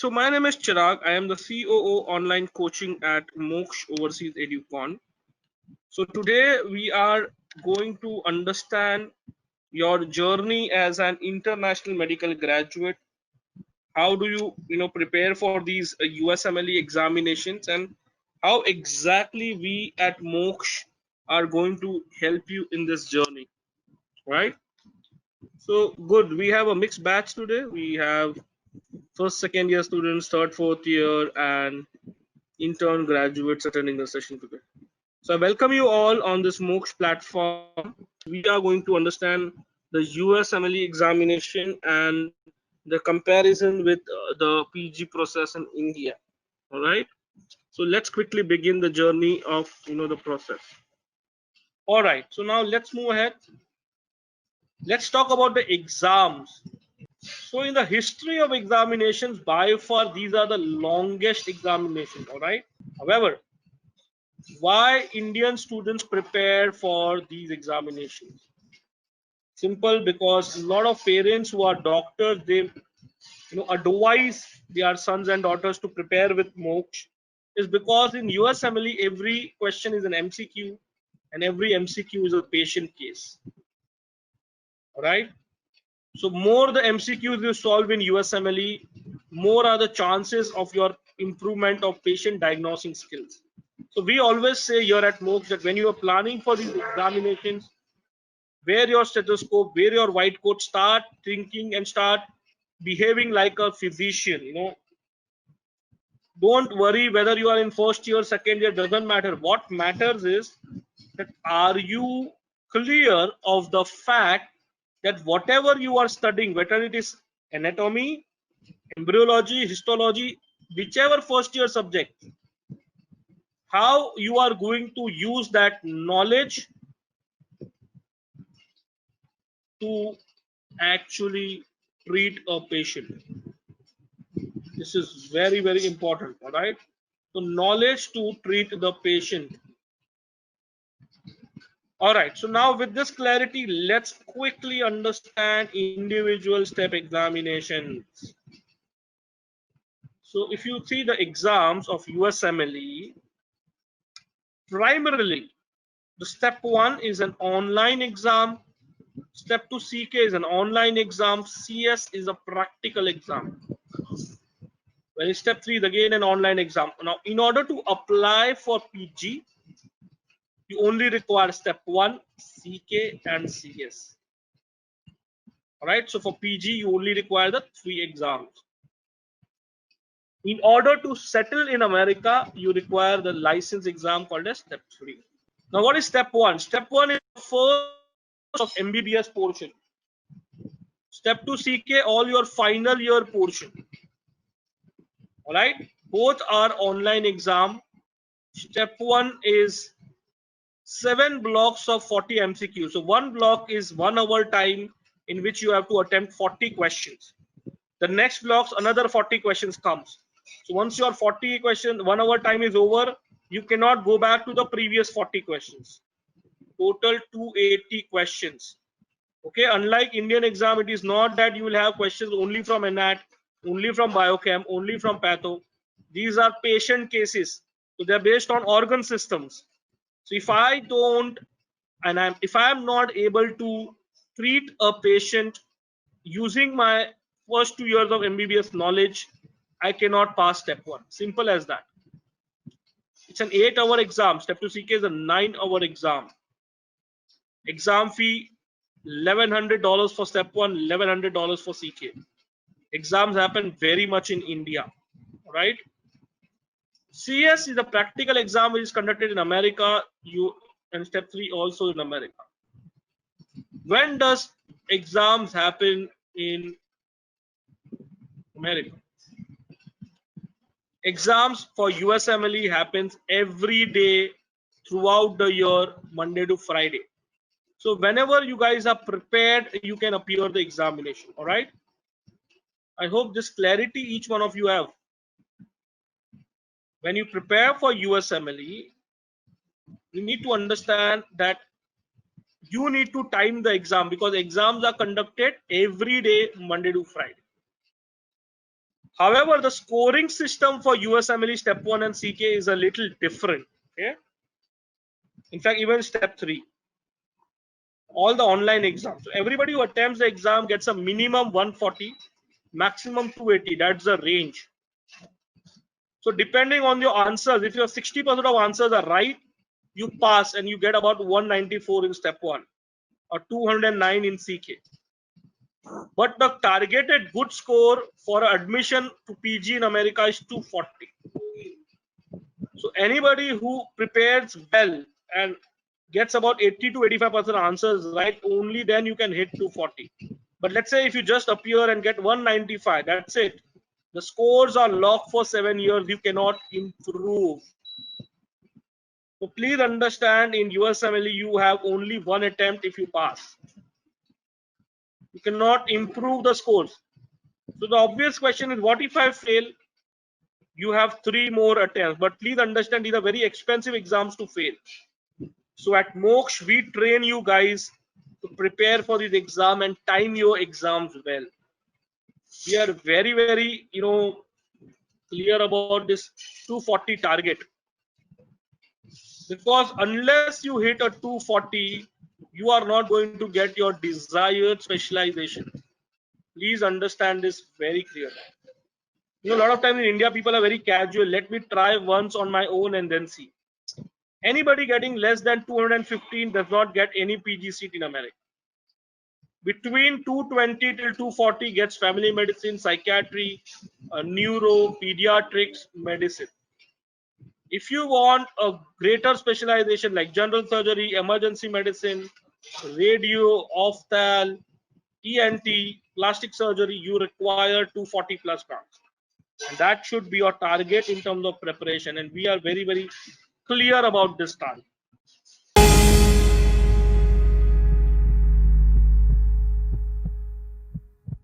So my name is Chirag. I am the COO online coaching at Moksh Overseas EduCon. So today we are going to understand your journey as an international medical graduate. How do you prepare for these USMLE examinations, and how exactly we at Moksh are going to help you in this journey, right? So good. We have a mixed batch today. We have first, second year students, third, fourth year, and intern graduates attending the session today. So I welcome you all on this MOOCs platform. We are going to understand the USMLE examination and the comparison with the PG process in India. All right. So let's quickly begin the journey of the process. All right. So now let's move ahead. Let's talk about the exams. So in the history of examinations, by far these are the longest examinations. All right. However, why Indian students prepare for these examinations? Simple, because a lot of parents who are doctors, they advise their sons and daughters to prepare with Moksha, is because in USMLE every question is an MCQ and every MCQ is a patient case. All right. So more the MCQs you solve in USMLE, more are the chances of your improvement of patient diagnosing skills. So we always say here at MOOCs that when you are planning for these examinations, wear your stethoscope, wear your white coat, start thinking and start behaving like a physician. Don't worry whether you are in first year, second year, doesn't matter. What matters is that are you clear of the fact that whatever you are studying, whether it is anatomy, embryology, histology, whichever first year subject, how you are going to use that knowledge to actually treat a patient. This is very, very important. All right. So knowledge to treat the patient. All right. So now with this clarity, let's quickly understand individual step examinations. So if you see the exams of USMLE, primarily the step 1 is an online exam. Step 2 CK is an online exam. CS is a practical exam. When step 3 is again an online exam. Now, in order to apply for PG, you only require step 1, CK and CS. All right. So for PG, you only require the 3 exams. In order to settle in America, you require the license exam called as step 3. Now, what is step 1? Step 1 is the first of MBBS portion. Step 2 CK, all your final year portion. All right. Both are online exam. Step 1 is 7 blocks of 40 MCQ. So one block is 1 hour time in which you have to attempt 40 questions. The next blocks, another 40 questions comes. So once your 40 question 1 hour time is over, you cannot go back to the previous 40 questions. Total 280 questions. Okay, unlike Indian exam, it is not that you will have questions only from ANAT, only from biochem, only from patho. These are patient cases. So they're based on organ systems. So if I don't, and if I am not able to treat a patient using my first 2 years of MBBS knowledge, I cannot pass step 1. Simple as that. It's an 8-hour exam. Step 2 CK is a 9-hour exam. Exam fee $1,100 for step 1, $1,100 for CK. Exams happen very much in India, right? CS is a practical exam which is conducted in America. And step 3 also in America. When does exams happen in America? Exams for USMLE happens every day throughout the year, Monday to Friday. So whenever you guys are prepared, you can appear the examination. All right. I hope this clarity each one of you have. When you prepare for USMLE, you need to understand that you need to time the exam, because exams are conducted every day, Monday to Friday. However, the scoring system for USMLE Step 1 and CK is a little different. Okay. In fact, even Step 3, all the online exams. So everybody who attempts the exam gets a minimum 140, maximum 280. That's the range. So depending on your answers, if your 60% of answers are right, you pass and you get about 194 in Step 1 or 209 in CK. But the targeted good score for admission to PG in America is 240. So anybody who prepares well and gets about 80 to 85% answers right, only then you can hit 240. But let's say if you just appear and get 195, that's it. The scores are locked for 7 years. You cannot improve. So please understand, in USMLE you have only one attempt if you pass. You cannot improve the scores. So the obvious question is, what if I fail? You have 3 more attempts. But please understand, these are very expensive exams to fail. So at Moksha, we train you guys to prepare for this exam and time your exams well. We are very, very, clear about this 240 target. Because unless you hit a 240, you are not going to get your desired specialization. Please understand this very clearly. A lot of times in India, people are very casual. Let me try once on my own and then see. Anybody getting less than 215 does not get any PG seat in America. Between 220 till 240 gets family medicine, psychiatry, neuro, pediatrics, medicine. If you want a greater specialization like general surgery, emergency medicine, radio, ophthal, ENT, plastic surgery, you require 240 plus marks. And that should be your target in terms of preparation. And we are very, very clear about this target.